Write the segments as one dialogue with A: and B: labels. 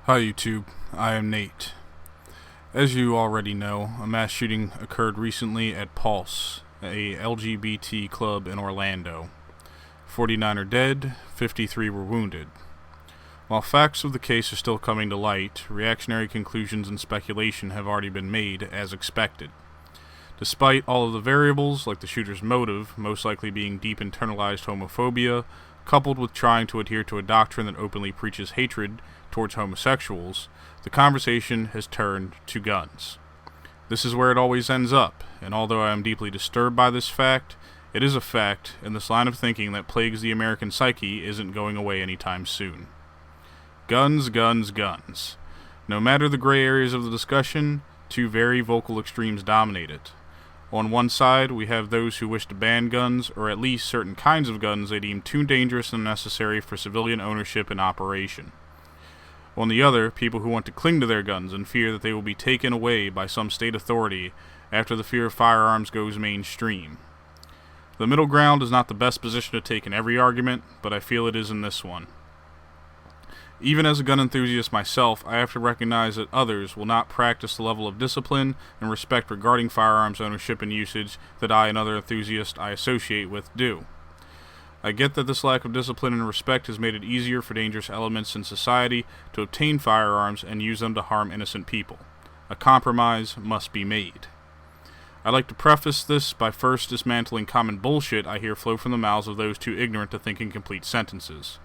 A: Hi YouTube, I am Nate. As you already know, a mass shooting occurred recently at Pulse, a LGBT club in Orlando. 49 are dead, 53 were wounded. While facts of the case are still coming to light, reactionary conclusions and speculation have already been made as expected. Despite all of the variables, like the shooter's motive, most likely being deep internalized homophobia, coupled with trying to adhere to a doctrine that openly preaches hatred towards homosexuals, the conversation has turned to guns. This is where it always ends up, and although I am deeply disturbed by this fact, it is a fact, and this line of thinking that plagues the American psyche isn't going away anytime soon. Guns, guns, guns. No matter the gray areas of the discussion, two very vocal extremes dominate it. On one side, we have those who wish to ban guns, or at least certain kinds of guns they deem too dangerous and unnecessary for civilian ownership and operation. On the other, people who want to cling to their guns and fear that they will be taken away by some state authority after the fear of firearms goes mainstream. The middle ground is not the best position to take in every argument, but I feel it is in this one. Even as a gun enthusiast myself, I have to recognize that others will not practice the level of discipline and respect regarding firearms ownership and usage that I and other enthusiasts I associate with do. I get that this lack of discipline and respect has made it easier for dangerous elements in society to obtain firearms and use them to harm innocent people. A compromise must be made. I'd like to preface this by first dismantling common bullshit I hear flow from the mouths of those too ignorant to think in complete sentences.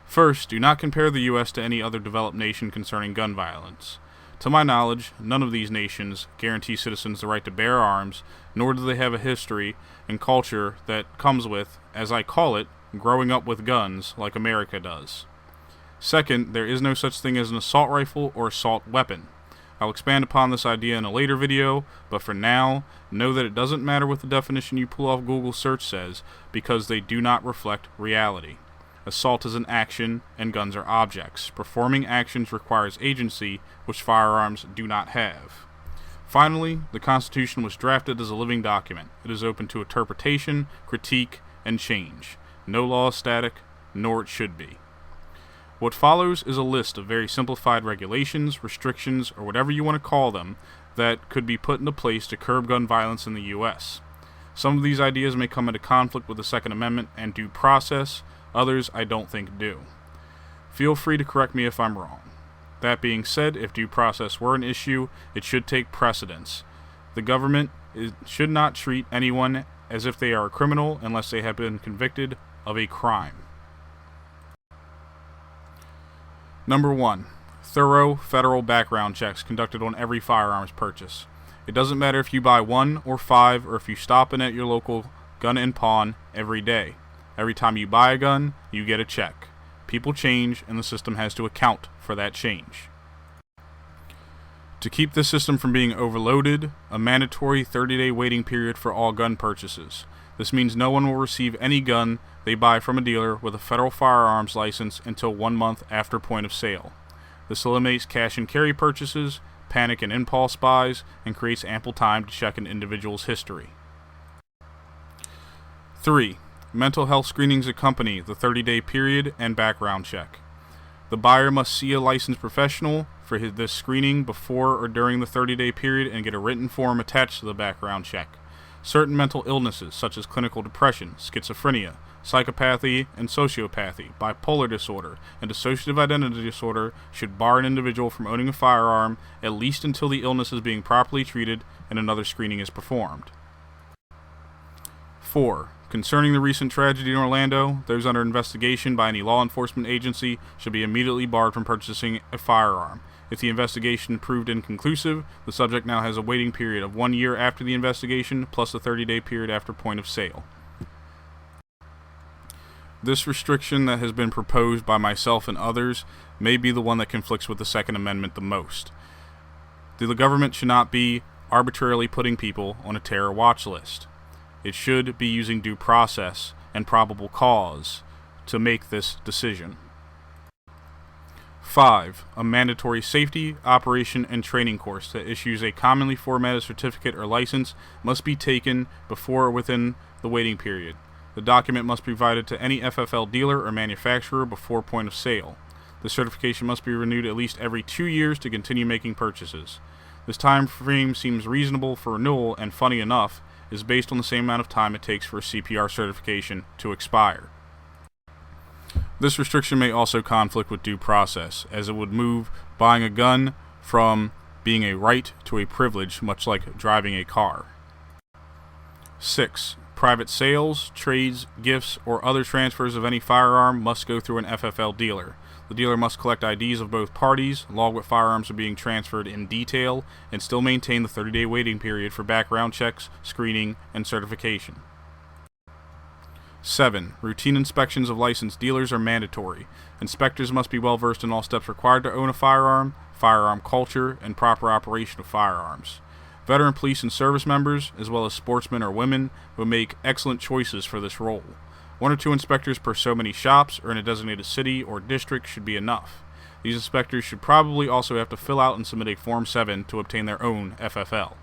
A: First, do not compare the U.S. to any other developed nation concerning gun violence. To my knowledge, none of these nations guarantee citizens the right to bear arms, nor do they have a history and culture that comes with, as I call it, growing up with guns like America does. Second, there is no such thing as an assault rifle or assault weapon. I'll expand upon this idea in a later video, but for now, know that it doesn't matter what the definition you pull off Google search says, because they do not reflect reality. Assault is an action, and guns are objects. Performing actions requires agency, which firearms do not have. Finally, the Constitution was drafted as a living document. It is open to interpretation, critique, and change. No law is static, nor it should be. What follows is a list of very simplified regulations, restrictions, or whatever you want to call them, that could be put into place to curb gun violence in the U.S. Some of these ideas may come into conflict with the Second Amendment and due process. Others I don't think do. Feel free to correct me if I'm wrong. That being said, if due process were an issue, it should take precedence. The government should not treat anyone as if they are a criminal unless they have been convicted of a crime. Number 1. Thorough federal background checks conducted on every firearms purchase. It doesn't matter if you buy 1 or 5 or if you stop in at your local gun and pawn every day. Every time you buy a gun, you get a check. People change, and the system has to account for that change. To keep the system from being overloaded, a mandatory 30-day waiting period for all gun purchases. This means no one will receive any gun they buy from a dealer with a federal firearms license until 1 month after point of sale. This eliminates cash and carry purchases, panic and impulse buys, and creates ample time to check an individual's history. 3. Mental health screenings accompany the 30-day period and background check. The buyer must see a licensed professional for this screening before or during the 30-day period and get a written form attached to the background check. Certain mental illnesses, such as clinical depression, schizophrenia, psychopathy and sociopathy, bipolar disorder, and dissociative identity disorder, should bar an individual from owning a firearm at least until the illness is being properly treated and another screening is performed. 4. Concerning the recent tragedy in Orlando, those under investigation by any law enforcement agency should be immediately barred from purchasing a firearm. If the investigation proved inconclusive, the subject now has a waiting period of 1 year after the investigation, plus a 30-day period after point of sale. This restriction that has been proposed by myself and others may be the one that conflicts with the Second Amendment the most. The government should not be arbitrarily putting people on a terror watch list. It should be using due process and probable cause to make this decision. 5. A mandatory safety, operation, and training course that issues a commonly formatted certificate or license must be taken before or within the waiting period. The document must be provided to any FFL dealer or manufacturer before point of sale. The certification must be renewed at least every 2 years to continue making purchases. This time frame seems reasonable for renewal and, funny enough, is based on the same amount of time it takes for a CPR certification to expire. This restriction may also conflict with due process, as it would move buying a gun from being a right to a privilege, much like driving a car. 6. Private sales, trades, gifts, or other transfers of any firearm must go through an FFL dealer. The dealer must collect IDs of both parties, log what firearms are being transferred in detail, and still maintain the 30-day waiting period for background checks, screening, and certification. 7. Routine inspections of licensed dealers are mandatory. Inspectors must be well versed in all steps required to own a firearm, firearm culture, and proper operation of firearms. Veteran police and service members, as well as sportsmen or women, will make excellent choices for this role. 1 or 2 inspectors per so many shops or in a designated city or district should be enough. These inspectors should probably also have to fill out and submit a Form 7 to obtain their own FFL.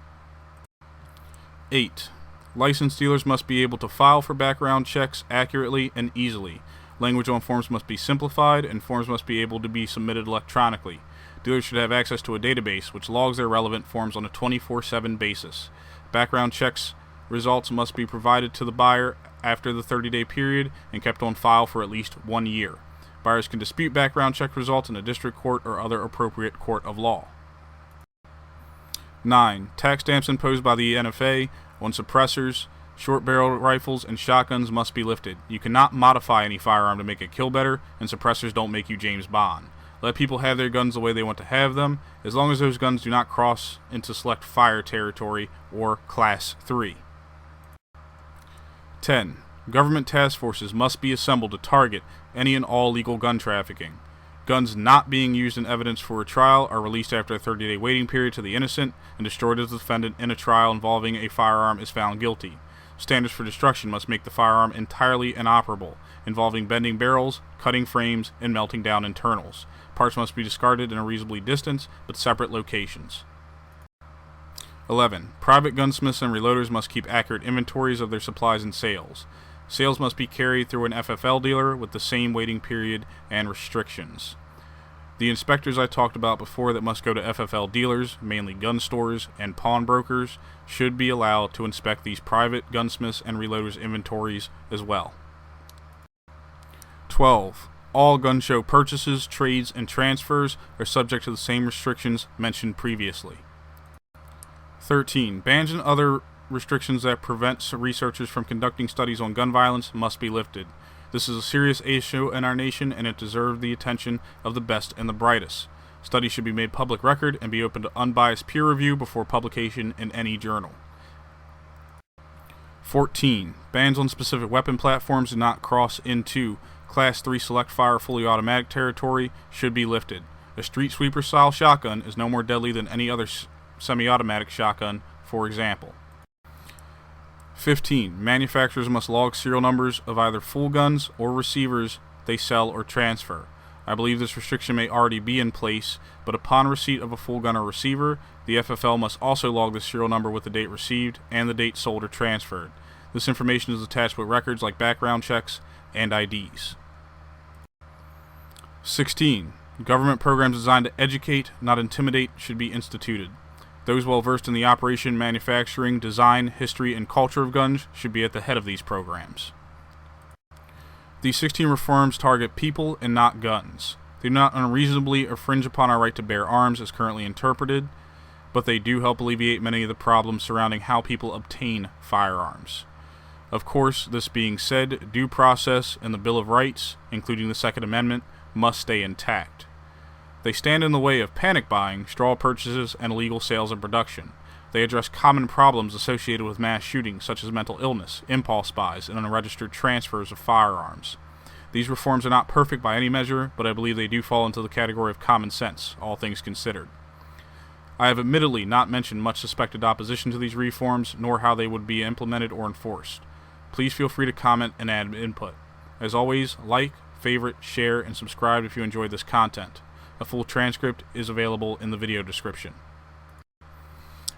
A: 8. Licensed dealers must be able to file for background checks accurately and easily. Language on forms must be simplified, and forms must be able to be submitted electronically. Dealers should have access to a database which logs their relevant forms on a 24/7 basis. Background checks results must be provided to the buyer after the 30-day period and kept on file for at least 1 year. Buyers can dispute background check results in a district court or other appropriate court of law. 9. Tax stamps imposed by the NFA on suppressors, short-barreled rifles, and shotguns must be lifted. You cannot modify any firearm to make it kill better, and suppressors don't make you James Bond. Let people have their guns the way they want to have them, as long as those guns do not cross into select fire territory or Class 3. 10. Government task forces must be assembled to target any and all legal gun trafficking. Guns not being used in evidence for a trial are released after a 30-day waiting period to the innocent and destroyed as the defendant in a trial involving a firearm is found guilty. Standards for destruction must make the firearm entirely inoperable, involving bending barrels, cutting frames, and melting down internals. Parts must be discarded in a reasonably distance, but separate locations. 11. Private gunsmiths and reloaders must keep accurate inventories of their supplies and sales. Sales must be carried through an FFL dealer with the same waiting period and restrictions. The inspectors I talked about before that must go to FFL dealers, mainly gun stores and pawnbrokers, should be allowed to inspect these private gunsmiths and reloaders' inventories as well. 12. All gun show purchases, trades, and transfers are subject to the same restrictions mentioned previously. 13. Bans and other restrictions that prevent researchers from conducting studies on gun violence must be lifted. This is a serious issue in our nation, and it deserves the attention of the best and the brightest. Studies should be made public record and be open to unbiased peer review before publication in any journal. 14. Bans on specific weapon platforms do not cross into Class 3 select fire fully automatic territory should be lifted. A street sweeper style shotgun is no more deadly than any other semi-automatic shotgun, for example. 15. Manufacturers must log serial numbers of either full guns or receivers they sell or transfer. I believe this restriction may already be in place, but upon receipt of a full gun or receiver, the FFL must also log the serial number with the date received and the date sold or transferred. This information is attached with records like background checks and IDs. 16. Government programs designed to educate, not intimidate, should be instituted. Those well versed in the operation, manufacturing, design, history, and culture of guns should be at the head of these programs. These 16 reforms target people and not guns. They do not unreasonably infringe upon our right to bear arms as currently interpreted, but they do help alleviate many of the problems surrounding how people obtain firearms. Of course, this being said, due process and the Bill of Rights, including the Second Amendment, must stay intact. They stand in the way of panic buying, straw purchases, and illegal sales and production. They address common problems associated with mass shootings, such as mental illness, impulse buys, and unregistered transfers of firearms. These reforms are not perfect by any measure, but I believe they do fall into the category of common sense, all things considered. I have admittedly not mentioned much suspected opposition to these reforms, nor how they would be implemented or enforced. Please feel free to comment and add input. As always, like, favorite, share, and subscribe if you enjoyed this content. A full transcript is available in the video description.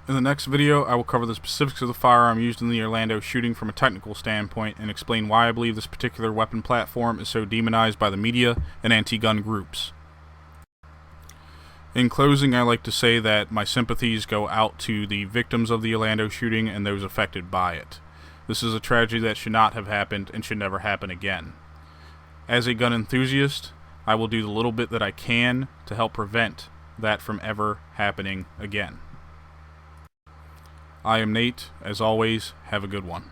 A: In the next video, I will cover the specifics of the firearm used in the Orlando shooting from a technical standpoint and explain why I believe this particular weapon platform is so demonized by the media and anti-gun groups. In closing, I like to say that my sympathies go out to the victims of the Orlando shooting and those affected by it. This is a tragedy that should not have happened and should never happen again. As a gun enthusiast, I will do the little bit that I can to help prevent that from ever happening again. I am Nate. As always, have a good one.